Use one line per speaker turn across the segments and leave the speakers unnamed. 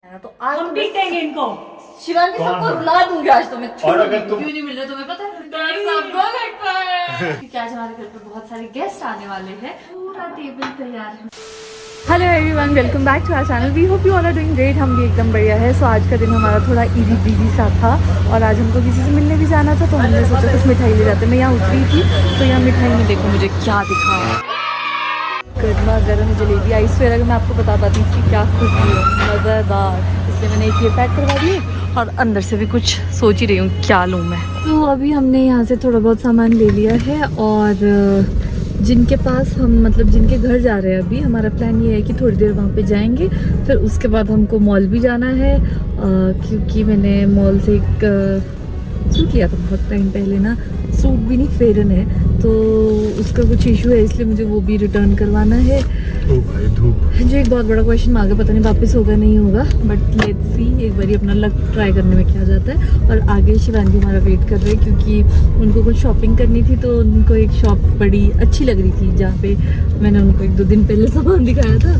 तो आज
हम पीटेंगे इनको।
शिवांगी सबको रुला दूंगी आज तो मैं।
और अगर तुम
क्यों नहीं मिल रहे तुम्हें पता है? सबको घर पर क्योंकि आज हमारे घर पे बहुत सारे गेस्ट आने वाले हैं। पूरा टेबल तैयार है। Hello everyone, welcome back to our channel. We hope you all are doing great. हम भी एकदम बढ़िया है। सो आज का दिन हमारा थोड़ा इजी बिजी सा था और आज हमको किसी से मिलने भी जाना था, तो हमने सोचा कुछ मिठाई ले जाते। मैं यहाँ उतरी थी तो यहाँ मिठाई में देखो मुझे क्या दिखा, गर्मा गर्म जलेबी आइसवेयर। अगर मैं आपको बता पाती इसकी क्या खुशबू है, मज़ेदार। इसलिए मैंने एक ये पैक करवा दी और अंदर से भी कुछ सोच ही रही हूँ क्या लूँ मैं। तो अभी हमने यहाँ से थोड़ा बहुत सामान ले लिया है और जिनके पास हम मतलब जिनके घर जा रहे हैं अभी, हमारा प्लान ये है कि थोड़ी देर वहाँ पे जाएंगे, फिर उसके बाद हमको मॉल भी जाना है क्योंकि मैंने मॉल से एक सूट लिया था बहुत टाइम पहले ना। सूट भी नहीं, फेरन है, तो उसका कुछ इशू है इसलिए मुझे वो भी रिटर्न करवाना है।
ओ भाई धूप।
जो एक बहुत बड़ा क्वेश्चन मार्क है, पता नहीं वापस होगा नहीं होगा, बट लेट्स सी। एक बार अपना लक ट्राई करने में क्या जाता है। और आगे शिवांगी हमारा वेट कर रहे हैं क्योंकि उनको कुछ शॉपिंग करनी थी, तो उनको एक शॉप बड़ी अच्छी लग रही थी जहाँ पे मैंने उनको 1-2 दिन पहले सामान दिखाया था।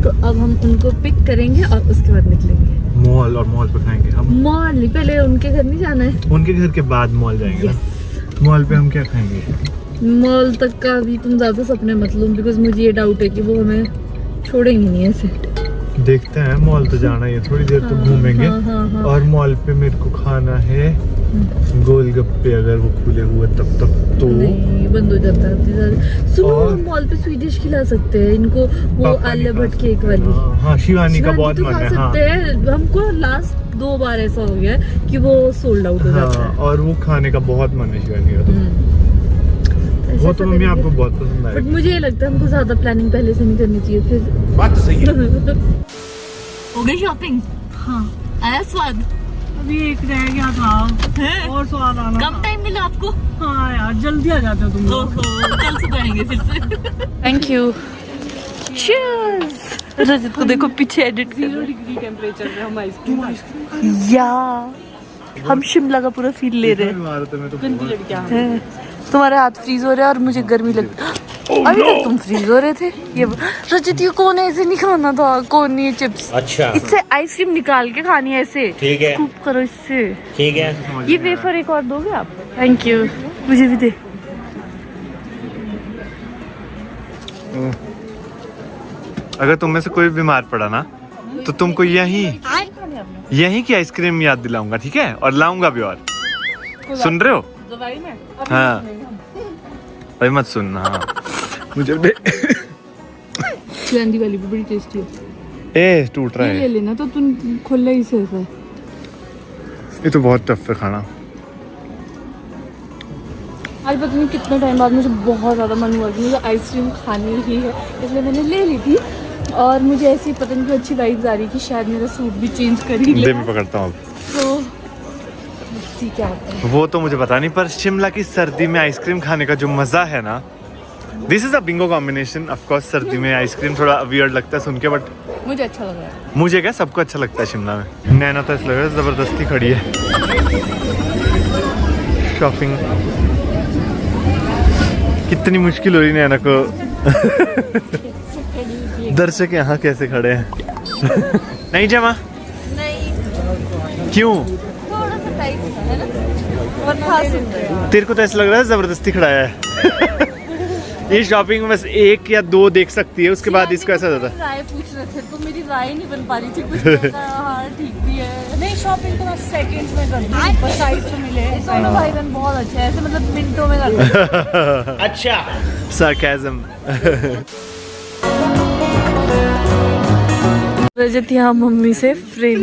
तो अब हम उनको पिक करेंगे और उसके बाद निकलेंगे
मॉल। और मॉल पे खाएंगे हम।
मॉल नहीं, पहले उनके घर नहीं जाना है,
उनके घर के बाद मॉल जाएंगे। मॉल पे हम क्या खाएंगे?
मॉल तक का भी तुम ज़्यादा सपने मत लो, बिकॉज मुझे ये डाउट है कि वो हमें छोड़ेंगे नहीं ऐसे।
देखते हैं, मॉल तो जाना ही है, थोड़ी देर तो घूमेंगे।
हाँ।
और मॉल पे मेरे को खाना है गोलगप्पे, अगर वो खुले हुए तब तक तो
नहीं, बंद हो जाता है। सुनो,
और
हम मॉल पे स्वीडिश खिला सकते हैं इनको, वो आलिया भट्ट केक वाली।
हाँ, शिवानी का बहुत मन है। हाँ,
हमको लास्ट 2 बार ऐसा हो गया है कि वो सोल्ड आउट हो जाता है।
और वो खाने का बहुत मन है शिवानी का। वो तो मम्मी आपको बहुत पसंद आएगा।
बट मुझे ये लगता है हमको ज्यादा प्लानिंग पहले से नहीं करनी चाहिए। फिर
बात तो सही है।
हो गई शॉपिंग? हाँ, आया स्वाद?
अभी एक रह गया था और स्वाद आना।
कम टाइम मिला आपको?
हाँ यार, जल्दी आ जाते हो तुम लोग।
कल से करेंगे फिर से। Thank you. चीयर्स। रजत को देखो पीछे एडिट कर
0 डिग्री टेम्परेचर में हम आइसक्रीम
या हम शिमला का पूरा फील ले रहे
गंदी लड़कियां।
हैं। तुम्हारे हाथ फ्रीज हो रहे हैं और मुझे गर्मी लग अभी तक तुम फ्रीज हो रहे थे। ये रजत, ये कोन ऐसे नहीं खाना था, कोन नहीं है चिप्स।
अच्छा,
इससे आइसक्रीम निकाल के खानी है ऐसे।
ठीक है,
स्कूप करो इससे।
ठीक है।
ये वेफर एक और दोगे आप? Thank you. मुझे भी दे।
अगर तुम में से कोई बीमार पड़ा ना तो तुमको यही की आइसक्रीम याद दिलाऊंगा, ठीक है? और लाऊंगा भी। और सुन रहे हो?
दवाई में
हाँ भाई, मत सुनना। हाँ, मुझे दे।
चांदी वाली भी बड़ी टेस्टी है।
ए टूट रहा
ये ले
है।
लेना, तो तुम खुला ही से ऐसा है।
ये तो बहुत टफ है खाना।
आज पता नहीं कितने टाइम बाद मुझे बहुत ज़्यादा मन हुआ कि मुझे आइसक्रीम खानी ही है, इसलिए मैंने ले ली थी। और मुझे ऐसी पता नहीं अच्छी वाइब्स आ रही कि शायद मेरा सूट भी चेंज कर ही ले।
मैं पकड़ता हूँ।
तो सी क्या होता है
वो तो मुझे पता नहीं, पर शिमला की सर्दी में आइसक्रीम खाने का जो मजा है ना, this is a Bingo combination. Of course सर्दी में आइसक्रीम थोड़ा वियर्ड लगता है सुन के, बट
मुझे अच्छा लग रहा है।
मुझे क्या, सबको अच्छा लगता है शिमला में। नैना तो ऐसा लग रहा है जबरदस्ती खड़ी है। शॉपिंग कितनी मुश्किल हो रही नैना को। दर्शक यहाँ कैसे खड़े हैं? नहीं जमा?
नहीं,
क्यों?
थोड़ा सा टाइट है ना, और खास है।
तेरे को तो ऐसा लग रहा है जबरदस्ती खड़ाया है। ये शॉपिंग में बस 1 या 2 देख सकती है, उसके बाद इसको ऐसा होता है।
राय पूछ रहे थे तो मेरी राय नहीं बन पा रही थी कुछ। हाँ ठीक भी है।
नहीं, शॉपिंग तो मैं सेकंड्स में कर दूँ, पर साइज तो मिले।
दोनों भाई बहन बहुत अच्छे हैं, ऐसे मतलब मिनटों में कर दो।
अच्छा,
सरकाज़म।
रजत यहाँ मम्मी से फ्रेम हम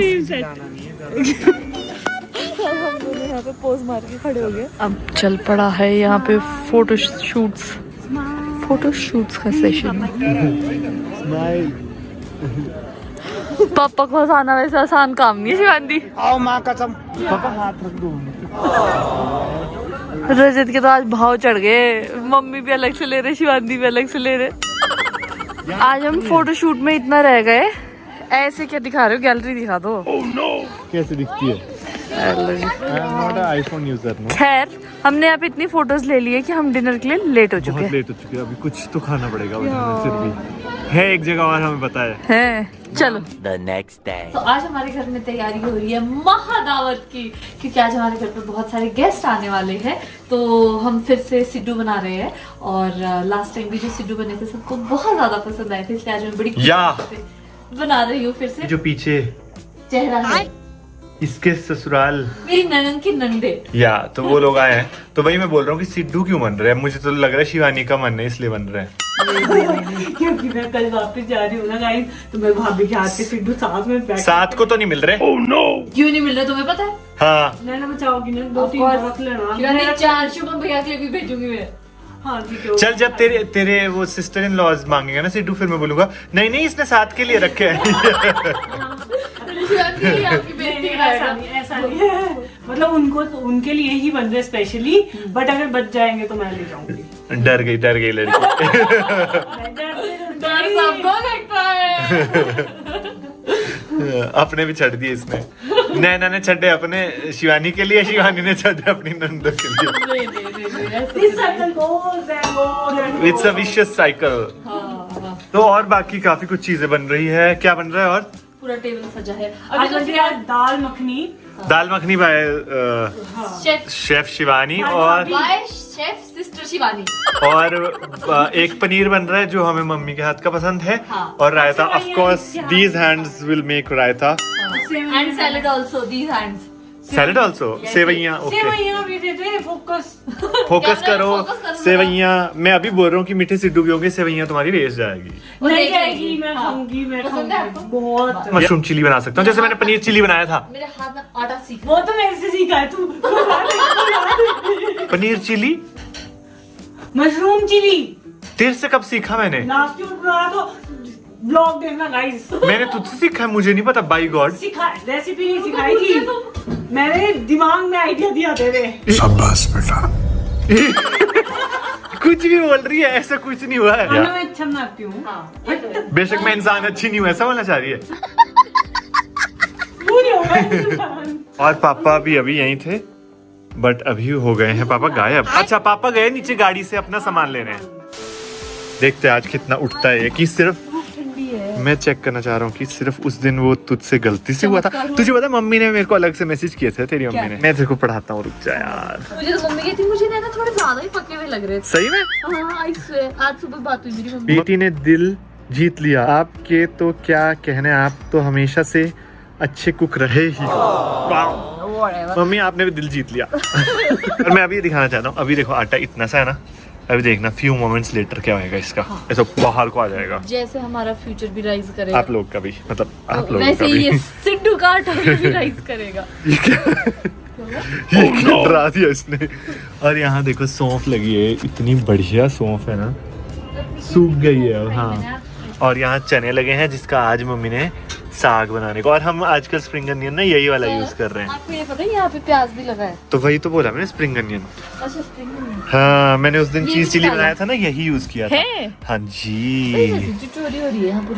दोनों यहाँ पे पोज मार के खड़े हो गए। अब चल पड़ा है यहाँ पे फोटो शूट्स का सेशन। पापा को हंसाना वैसे आसान काम नहीं है शिवांगी।
आओ माँ कसम। पापा हाथ रख दो।
रजत के तो आज भाव चढ़ गए। मम्मी भी अलग से ले रहे, शिवांगी भी अलग से ले रहे। आज हम फोटो शूट में इतना रह गए। ऐसे क्या दिखा रहे हो? गैलरी दिखा दो।
कैसे दिखती है? Not a iPhone user no.
खैर हमने यहाँ पे इतनी फोटोज ले ली है कि हम डिनर के लिए लेट हो चुके
बहुत
हैं।
लेट हो चुके हैं, अभी कुछ तो खाना पड़ेगा फिर भी है एक जगह और हमें पता है।
चलो
The next day.
तो आज हमारे घर में तैयारी हो रही है महादावत की, क्योंकि आज हमारे घर पे बहुत सारे गेस्ट आने वाले हैं। तो हम फिर से सिड्डू बना रहे हैं और लास्ट टाइम भी जो सिड्डू बने थे सबको बहुत ज्यादा पसंद आए थे, इसलिए आज मैं बड़ी खुशी से बना रही हूँ फिर से।
जो पीछे
चेहरा है
इसके ससुराल
मेरी ननन की नंदे।
या तो वो लोग आए हैं, तो वही मैं बोल रहा हूँ कि सिड्डू क्यों बन रहे हैं। मुझे तो लग रहा है शिवानी का मन है इसलिए बन रहे हैं।
क्योंकि मैं कल वापस जा रही हूँ ना गाइस, तो मैं भाभी के हाथ के सिड्डू साथ में पैक।
साथ को तो नहीं मिल रहे।
क्यों नहीं मिल रहे तुम्हें पता है?
हाँ
नैना बचाओगी ना, 2-3 रख लेना।
4 शुभम भैया के लिए भी भेजूंगी मैं।
हाँ ठीक है।
चल, जब तेरे वो सिस्टर इन लॉज मांगेगा ना सिड्डू, फिर मैं बोलूंगा नहीं नहीं इसने साथ के लिए रखे हैं।
आपकी बेइज्जती
ऐसा नहीं, ऐसा नहीं है। मतलब उनके लिए ही बन रहे स्पेशली, बट अगर बच जाएंगे तो मैं ले जाऊंगी।
डर गई लड़की।
डर सबको लगता है।
अपने भी छड़ दिए इसने। नैना ने छड़े अपने शिवानी के लिए, शिवानी ने छड़े अपनी नंद के लिए। It's a vicious cycle. तो और बाकी काफी कुछ चीजें बन रही है। क्या बन रहा है? और
पूरा टेबल सजा है।
आज मुझे यार dal makhani
by
chef
chef Shivani और
बाय शेफ सिस्टर शिवानी।
और एक पनीर बन रहा है जो हमें मम्मी के हाथ का पसंद है।
हाँ।
और raita, of course these hands will make raita
and salad also, these hands.
Salad also. सेवैयां, ओके
सेवैयां भी दे दे। फोकस
फोकस करो। सेवैयां मैं अभी बोल रहा हूँ कि मीठे सिड्डू भी होंगे, सेवैयां तुम्हारी रेस जाएगी।
नहीं जाएगी, मैं खाऊंगी, मैं
पसंद है
खाऊंगी
आपको?
बहुत।
मशरूम चिली बना सकता हूँ, जैसे मैंने पनीर चिली बनाया था।
मेरे हाथ में आटा सीख।
वो तो मेरे से सीखा है तू।
पनीर चिली
मशरूम चिली
तेरे से कब सीखा मैंने?
लास्ट ईयर बनाया तो ब्लॉग देखना गाइस।
मैंने तुझसे सीखा है, मुझे नहीं पता। बाई गॉड,
सिखा रेसिपी नहीं सिखाई थी, मैंने दिमाग में आइडिया दिया तेरे।
शाबाश बेटा। कुछ भी बोल रही है, ऐसा कुछ नहीं हुआ है।
खाना मैं अच्छा बनाती हूँ।
बेशक मैं इंसान अच्छी नहीं हूँ, ऐसा बोलना चाह रही है।
पूरी हो गई।
और पापा भी अभी यहीं थे, बट अभी हो गए हैं पापा गायब। अच्छा, पापा गए नीचे गाड़ी से अपना सामान लेने। देखते हैं आज कितना उठता है कि सिर्फ मैं चेक करना चाह रहा हूँ कि सिर्फ उस दिन वो तुझसे गलती से हुआ था। तुझे पता मम्मी ने मेरे को अलग से मैसेज किए थे, तेरी मम्मी ने। मैं तेरे को पढ़ाता हूँ, रुक जा यार।
मुझे तो मम्मी कहती, मुझे ना थोड़े ज्यादा ही पके हुए लग रहे थे।
सही में?
हाँ, आज सुबह बात हुई मेरी मम्मी।
बेटी ने दिल जीत लिया आपके, तो क्या कहने, आप तो हमेशा से अच्छे कुक रहे ही। मम्मी आपने भी दिल जीत लिया। और मैं अभी दिखाना चाहता हूँ, अभी देखो आटा इतना सा है ना, अभी देखना फ्यू मोमेंट्स लेटर क्या होएगा इसका। ऐसा बाहर को आ जाएगा।
जैसे हमारा फ्यूचर भी राइज करेगा,
आप लोग का भी, मतलब आप लोग
वैसे
का
ही
भी।
ये सिड्डू का आटा भी राइज करेगा।
ये क्या डरा दिया इसने। और यहाँ देखो सौंफ लगी है, इतनी बढ़िया सौंफ है ना, सूख गई है। हाँ, और यहाँ चने लगे हैं जिसका आज मम्मी ने साग बनाने को। और हम आजकल स्प्रिंग अनियन ना यही वाला यूज कर रहे हैं।
आपको ये पता है यहाँ पे प्याज भी लगा है?
तो वही तो बोला मैंने, स्प्रिंग अनियन।
अच्छा, स्प्रिंग अनियन।
हाँ, मैंने उस दिन
ये
चीज चिली
डाला
बनाया था ना, यही यूज किया था।
है?
हाँ जी।
चोरी हो रही है यहाँ पर।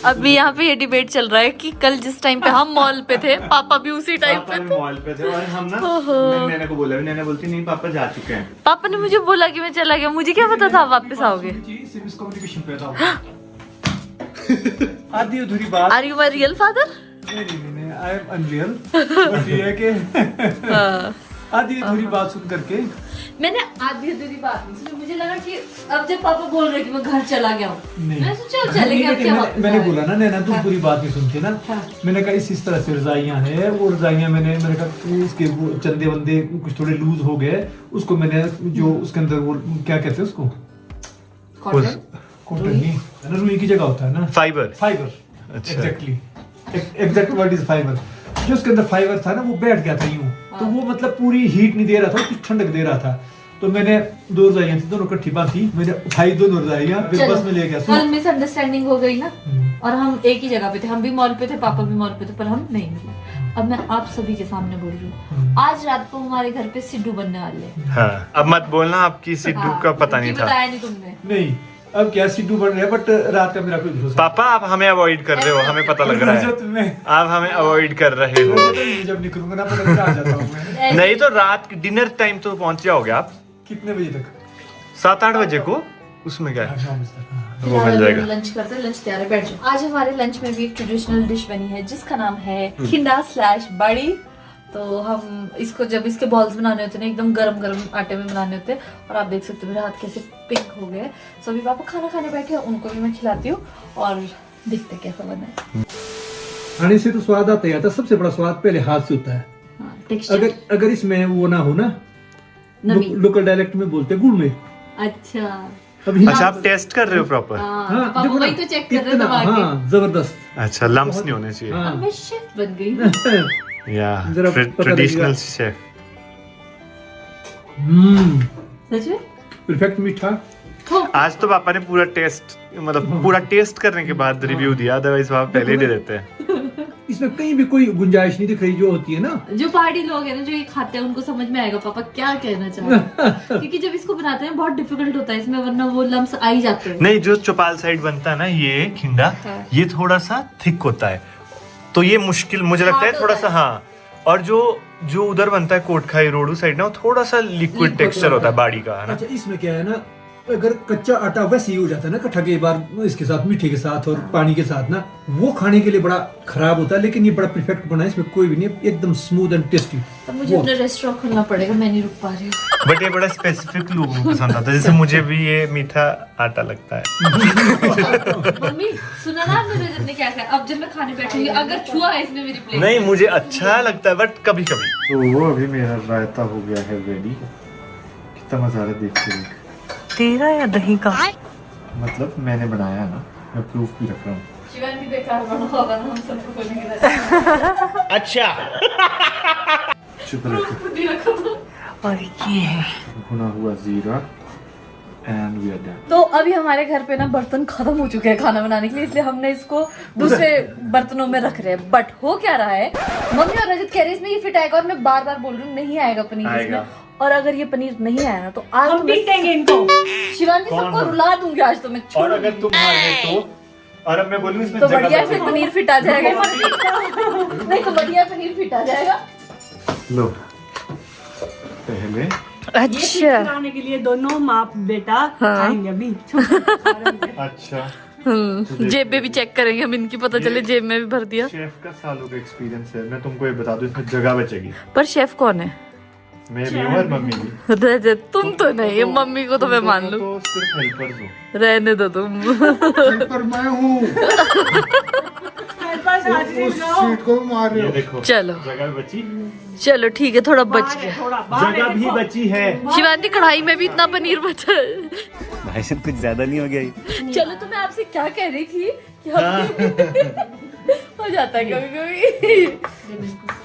अभी यहाँ पे ये डिबेट चल रहा है कि कल जिस टाइम पे हम मॉल पे थे, पापा भी उसी टाइम पे थे।
मॉल पे थे और हम ना, मैंने को बोला, मैंने बोलती नहीं पापा जा चुके हैं।
पापा ने मुझे बोला कि मैं चला गया, मुझे क्या पता था आप वापस आओगे।
आधी अधूरी बात।
Are you my real father?
नहीं, आई एम अनरियल। बट ये है कि आधी अधूरी बात सुन करके
मैंने आधी अधूरी बात नहीं सुनी। मुझे लगा कि अब जब पापा बोल रहे कि मैं घर चला गया हूँ, मैं सोचा चले गया, क्या वापस
मैंने
आए।
बोला ना नैना, तुम पूरी बात नहीं सुनती ना। मैंने कहा इस तरह से रजाइयाँ हैं, वो रजाइयाँ मैंने कहा इसके वो चंदे वंदे कुछ थोड़े लूज हो गए, उसको मैंने जो उसके अंदर वो क्या कहते हैं उसको, कॉटन नहीं है ना, रुई की जगह होता है ना, फाइबर।
अच्छा।
Exactly, exact word is fibre. जो उसके अंदर फाइबर था ना, वो बैठ गया था यूं, तो वो मतलब पूरी हीट नहीं दे रहा था, कुछ ठंडक दे रहा था। तो मैंने 2 रजाइयाँ थी, दोनों इकट्ठी बांधी, मैंने उठाई दोनों रजाइयाँ, फिर बस में ले गया।
कल मिसअंडरस्टैंडिंग हो गई ना, और हम एक ही जगह पे थे, हम भी मॉल पे थे, पापा भी मॉल पे थे, पर हम नहीं मिले। अब मैं आप सभी के सामने बोल रही हूँ, आज रात को हमारे घर पे सिड्डू बनने वाले हैं।
हाँ, अब मत बोलना आपकी सिड्डू का पता नहीं था।
बताया नहीं तुमने?
नहीं, अब क्या सिद्धू बन रहा है, बट रात का मेरा कोई भरोसा
पापा आप हमें अवॉइड कर रहे हो, हमें पता लग रहा है
रजत में
आप हमें अवॉइड कर रहे हो।
रजत में जब निकलूंगा ना पता नहीं आ जाता हूँ मैं।
नहीं तो रात डिनर टाइम तो पहुंच जाओगे आप
कितने बजे तक?
7-8 बजे को, उसमें क्या है
9 बजे तक, हाँ।
वो मिल जाएगा।
लंच करते हैं, लंच तैयार है, बैठ जाओ। आज हमारे लंच में भी एक ट्रेडिशनल डिश बनी है जिसका नाम है खिंडा स्लैश बड़ी। तो हम इसको जब इसके बॉल्स बनाने होते हैं ना, एकदम गरम गरम आटे में बनाने होते हैं। और आप देख सकते हो मेरे हाथ कैसे पिंक हो गए। सो अभी पापा खाना खाने बैठे हैं, उनको भी मैं खिलाती हूँ और देखते हैं कैसा बना है।
खाने से तो स्वाद आता ही आता है, सबसे बड़ा स्वाद पहले हाथ से होता है।
हाँ, टेक्सचर
अगर इसमें वो ना हो ना,
नमी।
लोकल डायलेक्ट में बोलते हैं गुड़ में।
अच्छा
अभी
अच्छा आप टेस्ट कर रहे हो प्रॉपर?
हाँ, तो पापा वही तो चेक कर रहे
इतना,
थे आगे।
हाँ, जबरदस्त।
अच्छा लम्स नहीं होने चाहिए
हाँ।
अब मैं शेफ बन गई।
या
जरा पता
ट्रेडिशनल
लगेगा।
शेफ।
सच में
परफेक्ट मीठा।
आज तो पापा ने पूरा टेस्ट, मतलब पूरा टेस्ट करने के बाद रिव्यू दिया, अदरवाइज पापा पहले ही दे देते हैं।
इसमें कहीं भी कोई गुंजाइश नहीं दिख रही जो होती है ना।
जो पहाड़ी लोग हैं ना, जो ये खाते हैं, उनको समझ में आएगा पापा क्या कहना चाह रहे हैं। क्योंकि जब इसको बनाते हैं बहुत डिफिकल्ट होता है इसमें, वरना वो लम्स आ ही जाते हैं।
नहीं, जो चौपाल साइड बनता है ना ये खिंडा,
हाँ।
ये थोड़ा सा थिक होता है, तो ये मुश्किल मुझे लगता है
Hard
थोड़ा
होता
सा। हाँ, और जो उधर बनता है कोटखाई रोडू साइड ना, वो थोड़ा सा लिक्विड टेक्सचर होता है बाड़ी का, है ना।
अच्छा, इसमें क्या है ना, अगर कच्चा आटा वैसे ही हो जाता है ना इकट्ठा के बार इसके साथ, मीठे के साथ और पानी के साथ ना, वो खाने के लिए बड़ा खराब होता है। लेकिन ये बड़ा परफेक्ट बना है, इसमें कोई भी नहीं, एकदम स्मूथ एंड टेस्टी।
अब मुझे अपना रेस्टोरेंट खोलना पड़ेगा, मैं नहीं रुक पा रही हूँ।
बट ये बड़ा स्पेसिफिक लोगों को पसंद आता है, जैसे मुझे भी ये मीठा आटा लगता है।
मम्मी सुना ना आपने रजत ने क्या कहा? अब जब मैं खाने बैठूंगी अगर छुआ है इसने मेरी प्लेट।
नहीं, मुझे अच्छा लगता है बट कभी कभी। तो वो अभी मेरा रायता हो गया है रेडी। कितना मजा आ रहा है देख के।
तेरा या दही का?
मतलब मैंने बनाया ना, मैं प्रूफ भी रख रहा हूँ।
शिवान भी बेकार बना होगा ना, हम सबको खोलने के लिए।
अच्छा चुप रखो।
खुद ही रखो तो।
और ये है
भुना हुआ जीरा एंड वी आर डन।
तो अभी हमारे घर पे ना बर्तन खत्म हो चुके हैं खाना बनाने के लिए, इसलिए हमने इसको दूसरे बर्तनों में रख रहे हैं। बट हो क्या रहा है, मम्मी और रजत कह रहे हैं इसमें ये फिट आएगा, और मैं बार बार बोल रही हूँ नहीं आएगा पनीर इसमें। और अगर ये पनीर नहीं आया ना तो आज
हम
तो मैं
पीटेंगे इनको।
शिवानी सबको रुला दूंगी आज तो मैं।
और अगर तुम हार गए तो, और अब मैं बोलूँ इसमें
तो
जगह
बढ़िया
बचेगी।
फिर पनीर फिट आ जाएगा। नहीं तो बढ़िया पनीर फिट आ जाएगा।
लो पहले
ये बनाने के लिए दोनों माँ बेटा खाएंगे अभी।
अच्छा
जेब में भी चेक करेंगे हम इनकी, पता चले जेब में भी भर दिया।
शेफ का सालों का एक्सपीरियंस है, मैं तुमको ये बता दूं इसमें जगह बचेगी।
पर शेफ कौन है?
मैं भी हूँ और मम्मी भी।
रजत तुम तो नहीं, मम्मी को तो मैं मान लूं।
तो सिर्फ हेल्पर्स हो।
रहने दो तुम।
पर मैं हूँ, उस सीट को मार रहे
ये
हो।
देखो
चलो
जगह बची,
चलो ठीक है, थोड़ा बच गया।
थोड़ा बाहर
जगह भी बची है।
शिवानी कढ़ाई में भी इतना पनीर बचा है।
भाई साहब कुछ ज्यादा नहीं हो गया ये?
चलो तो मैं आपसे क्या कह रही थी कि हो जाता है कभी कभी।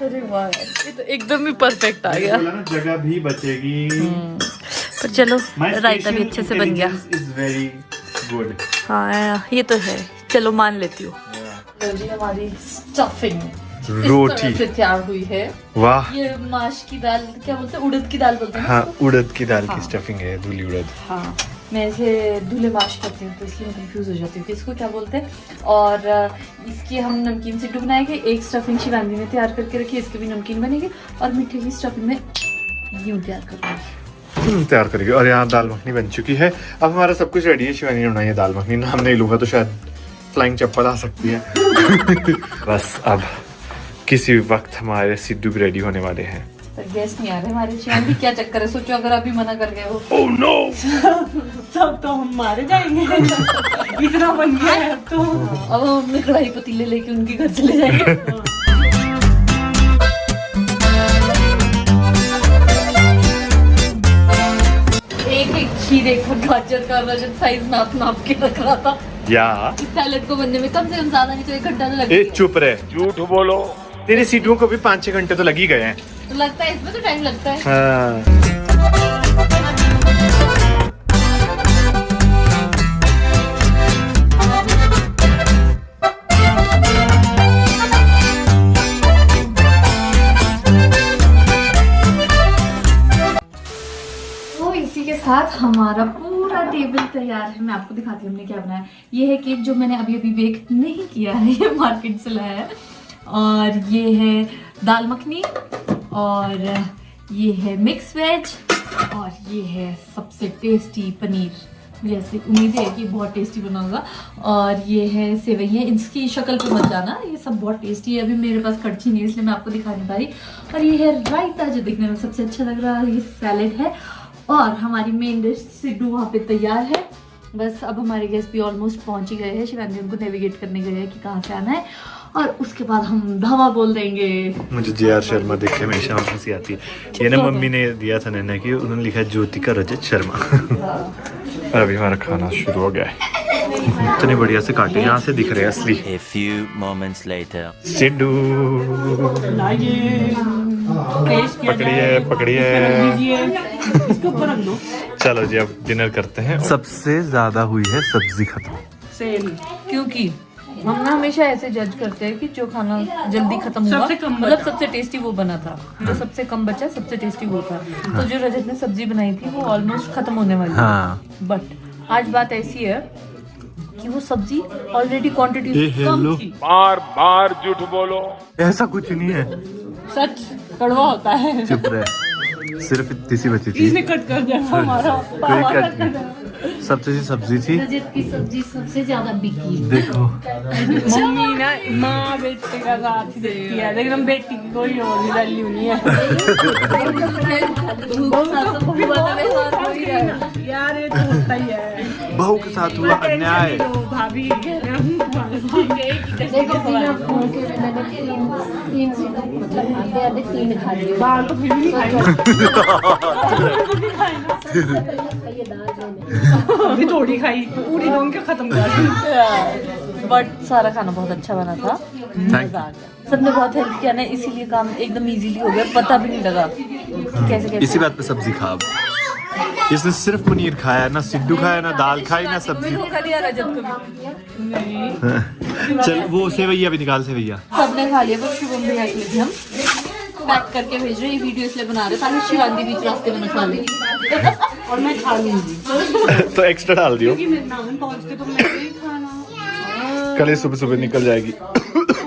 अरे वाह यार, ये तो एकदम ही परफेक्ट आ गया।
बोला ना जगह भी बचेगी।
पर चलो रायता भी अच्छे से बन गया।
Is very good.
हाँ ये तो है, चलो मान लेती हूँ। जी हमारी स्टफिंग
रोटी
से तैयार हुई है।
वाह।
ये माश की दाल, क्या बोलते हैं, उड़द की दाल बोलते हैं ना
हाँ,
इसको?
उड़द की दाल की
हाँ।
स्टफिंग है, धुली उड़द।
हाँ, मैं इसे धुले माश करती हूँ तो इसलिए मैं कंफ्यूज हो जाती हूँ कि इसको क्या बोलते हैं। और इसकी हम नमकीन सिड्डू बनाएंगे। एक स्टफिंग शिवानी ने तैयार करके रखी है, इसकी भी नमकीन बनेगी। और मीठे की स्टफिंग में यूँ तैयार करूँगी।
तैयार करेंगे। और यहाँ दाल मखनी बन चुकी है। अब हमारा सब कुछ रेडी है। शिवानी ने बनाई है दाल मखनी, नाम नहीं लूंगा तो शायद फ्लाइंग चप्पल आ सकती है। बस अब किसी वक्त हमारे सिड्डू भी रेडी होने वाले हैं।
पर गेस्ट नहीं आ रहे हमारे। शिवानी क्या चक्कर है, सोचो अगर अभी मना कर गए हो।
Oh no.
सब तो हम मारे जाएंगे। इतना बन गया है अब तो।
अब हम अपने कढ़ाई पतीले लेके उनके घर चले जाएंगे। एक खीर, एक गाजर का रजत साइज नाप नाप के रख रहा था।
या
इस सैलेड को बनने में कम से कम ज्यादा नहीं तो 1 घंटा तो
ए
लगेगा।
चुप रहे, झूठ बोलो। तेरे सीटों को भी 5-6 घंटे तो लग ही गए हैं।
तो लगता है इसमें तो टाइम लगता है।
हाँ।
तो इसी के साथ हमारा पूरा टेबल तैयार है। मैं आपको दिखाती हूँ हमने क्या बनाया। ये है केक जो मैंने अभी बेक नहीं किया है, ये मार्केट से लाया है। और ये है दाल मखनी, और ये है मिक्स वेज, और ये है सबसे टेस्टी पनीर। मुझे ऐसी उम्मीद है कि बहुत टेस्टी बनाऊंगा। और ये है सेवइयाँ, इसकी शक्ल पे मत जाना, ये सब बहुत टेस्टी है। अभी मेरे पास कड़छी नहीं है इसलिए मैं आपको दिखा नहीं पा रही। और ये है रायता जो दिखने में सबसे अच्छा लग रहा है। ये सैलेड है, और हमारी मेन डिश सिड्डू वहाँ पे तैयार है। बस अब हमारे गेस्ट भी ऑलमोस्ट पहुँच ही गए हैं। शिवानी उनको नेविगेट करने गए हैं कि कहाँ से आना है, और उसके बाद हम धावा बोल देंगे।
मुझे जे.आर. शर्मा देख के हमेशा हंसी आती है। ये ना मम्मी ने दिया था नैना की, उन्होंने लिखा है ज्योतिका रजत शर्मा। और अभी हमारा खाना शुरू हो गया है। इतने बढ़िया से काटे, यहाँ से दिख रहे हैं असली।
A few moments later.
Siddu पकड़िए
इसके ऊपर रख दो।
चलो जी अब डिनर करते हैं। सबसे ज्यादा हुई है सब्जी खत्म।
सेम,
क्योंकि हम ना हमेशा ऐसे जज करते हैं कि जो खाना जल्दी खत्म हुआ
सबसे कम
मतलब
बचा।
सबसे टेस्टी वो बना था, जो सबसे कम बचा सबसे टेस्टी वो था। तो जो रजत ने सब्जी बनाई थी वो ऑलमोस्ट खत्म होने वाली
हाँ।
थी। बट आज बात ऐसी है कि वो सब्जी ऑलरेडी क्वांटिटी कम थी।
बार झूठ बोलो।
ऐसा कुछ नहीं है,
सच कड़वा होता है।
चुप रहे। सिर्फ इतनी सी बची थी,
इसने कट कर दिया हमारा
कोई कट नहीं। सबसे सी सब्जी थी।
रजत की सब्जी सबसे ज्यादा बिकी।
देखो
मम्मी ना माँ बेटे का साथ ही देखती है, लेकिन हम बेटी की कोई और वैल्यू नहीं है। यार ये तो होता ही है,
बहू के साथ हुआ अन्याय।
भाभी बाल तो फिर भी नहीं अभी थोड़ी खाई, पूरी दोनों के खत्म कर।
बट सारा खाना बहुत अच्छा बना था, मजा आ गया। सबने बहुत हेल्प किया ना, इसीलिए काम एकदम इजीली हो गया, पता भी नहीं लगा कैसे कैसे।
इसी बात पे सब्जी खा अब। इसने सिर्फ पनीर खाया, ना सिड्डू खाया, ना दाल खाई, ना सब्जी।
धोखा दिया रजत को भी।
चल वो सेवैया भी निकाल, सेवैया
सबने खा लिया, बस शुभम भैया के लिए हम पैक करके भेज रहे हैं। ये वीडियो इसलिए बना रहे ताकि शिवानी बीच रास्ते में न खा ले,
और मैं खा लूंगी
तो एक्स्ट्रा डाल दियो।
क्योंकि मेरे नाम पहुंच के तो मैं नहीं खाना।
कल सुबह सुबह निकल जाएगी।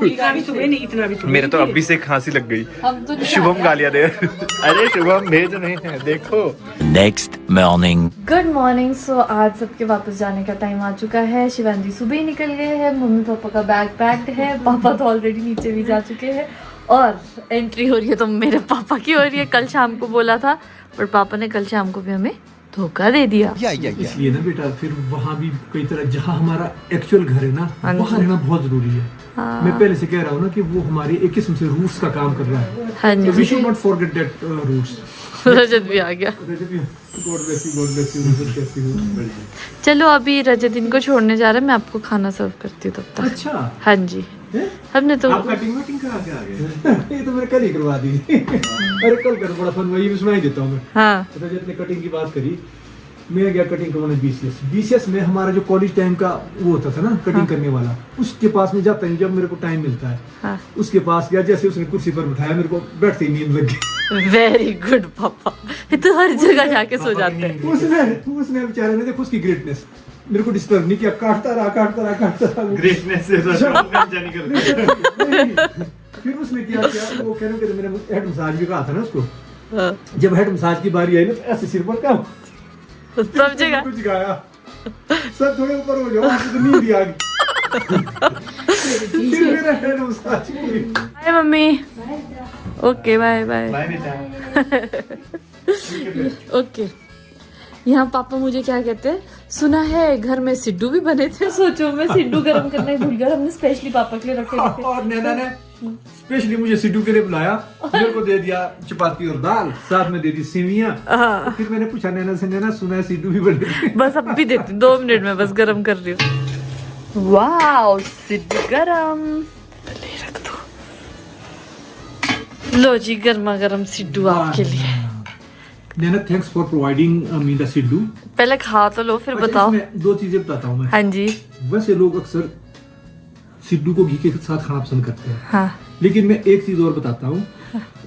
इतना भी सुबह नहीं, इतना भी सुबह
मेरे तो अभी से खांसी लग गई।
हम तो
शुभम गालियां दे। अरे शुभम भेज नहीं है, देखो।
Next morning.
Good morning. So आज सबके वापस जाने का टाइम आ चुका है। शिवानी सुबह ही निकल गए हैं, मम्मी पापा का बैग पैक्ड है, पापा तो ऑलरेडी नीचे भी जा चुके हैं, और एंट्री हो रही है तो मेरे पापा की हो रही है। कल शाम को बोला था, पर पापा ने कल शाम को भी हमें धोखा दे दिया।
इसलिए ना बेटा फिर वहाँ भी कई तरह जहाँ हमारा एक्चुअल घर है ना, वहाँ रहना बहुत जरूरी है। मैं पहले से कह रहा हूँ ना कि वो हमारे एक किस्म से रूट्स का काम कर रहा है।
हाँ जी।
We should not forget that roots.
Rajat भी आ गया।
God bless you.
चलो अभी रजत इनको छोड़ने जा रहे हैं, मैं आपको खाना सर्व करती हूँ तब तक।
अच्छा
हाँ जी, हमने तो
आप कटिंग वटिंग करा के आ गए? ये तो मैंने कल ही करवा दी। अरे कल कर बड़ा फन, वही भी सुनाई देता हूँ मैं।
हाँ
रजत ने कटिंग की बात करी, मैं गया कटिंग करवाने बीसीएस में। हमारा जो कॉलेज टाइम का वो होता था ना कटिंग करने वाला, उसके पास में जाता है जब मेरे को टाइम मिलता है।
हाँ।
उसके पास गया, जैसे उसने कुर्सी पर बिठाया मेरे को बैठते ही नींद लग गई।
वेरी गुड पापा, ये तो हर जगह जाके सो जाते हैं।
उसने बेचारे ने देखो उसकी ग्रेटनेस, मेरे को डिस्टर्ब नहीं किया, काटता रहा।
ग्रेटनेस से
फिर उसने क्या वो कहने के मैंने हेड मसाज भी कहा था ना उसको।
हाँ।
जब हेड मसाज की बारी आई ना, तो ऐसे सिर पर काम
सब जगह
कुछ गाया, सर थोड़े ऊपर हो जाओ, तो नींद आ गई। फिर मेरा हेड मसाज की।
बाय मम्मी। Okay bye bye.
बाय बेटा।
ओके, यहाँ पापा मुझे क्या कहते हैं, सुना है घर में सिड्डू भी बने थे। सोचो मैं सिड्डू गरम करना ही भूल गया, हमने स्पेशली पापा के लिए रखे थे।
और नैना ने स्पेशली मुझे सिड्डू के लिए बुलाया, मेरे को दे दिया चपाती और दाल, साथ में दे दी सेवियां। तो फिर मैंने पूछा नैना से, नैना सुना है सिड्डू भी बने थे?
बस अब भी देती हूँ, 2 मिनट में बस गरम कर रही हूँ। वाओ सिड्डू गरम, ले रख दो। लो जी गर्मा गर्म सिड्डू आपके लिए।
Naina thanks for providing me the siddu.
पहले खा तो लो फिर बताओ।
इसमें 2 चीजें बताता हूँ मैं।
हाँ जी।
वैसे लोग अक्सर सिड्डू को घी के साथ खाना पसंद करते हैं,
हाँ।
लेकिन मैं एक चीज और बताता हूँ,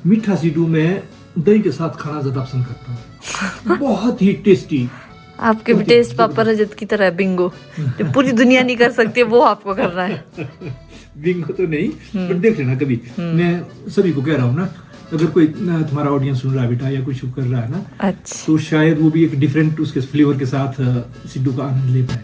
मीठा सिड्डू मैं दही के साथ खाना ज्यादा पसंद करता हूँ। बहुत ही टेस्टी
आपके भी टेस्ट पापा रजत की तरह है, बिंगो जो पूरी दुनिया नहीं कर सकती वो आपको करना है।
बिंगो तो नहीं, पर देख लेना कभी। मैं सभी को कह रहा हूँ ना, अगर कोई तुम्हारा ऑडियंस सुन रहा है बेटा या कुछ कर रहा है ना,
अच्छा
तो शायद वो भी एक डिफरेंट उसके फ्लेवर के साथ सिड्डू का आनंद ले पाए।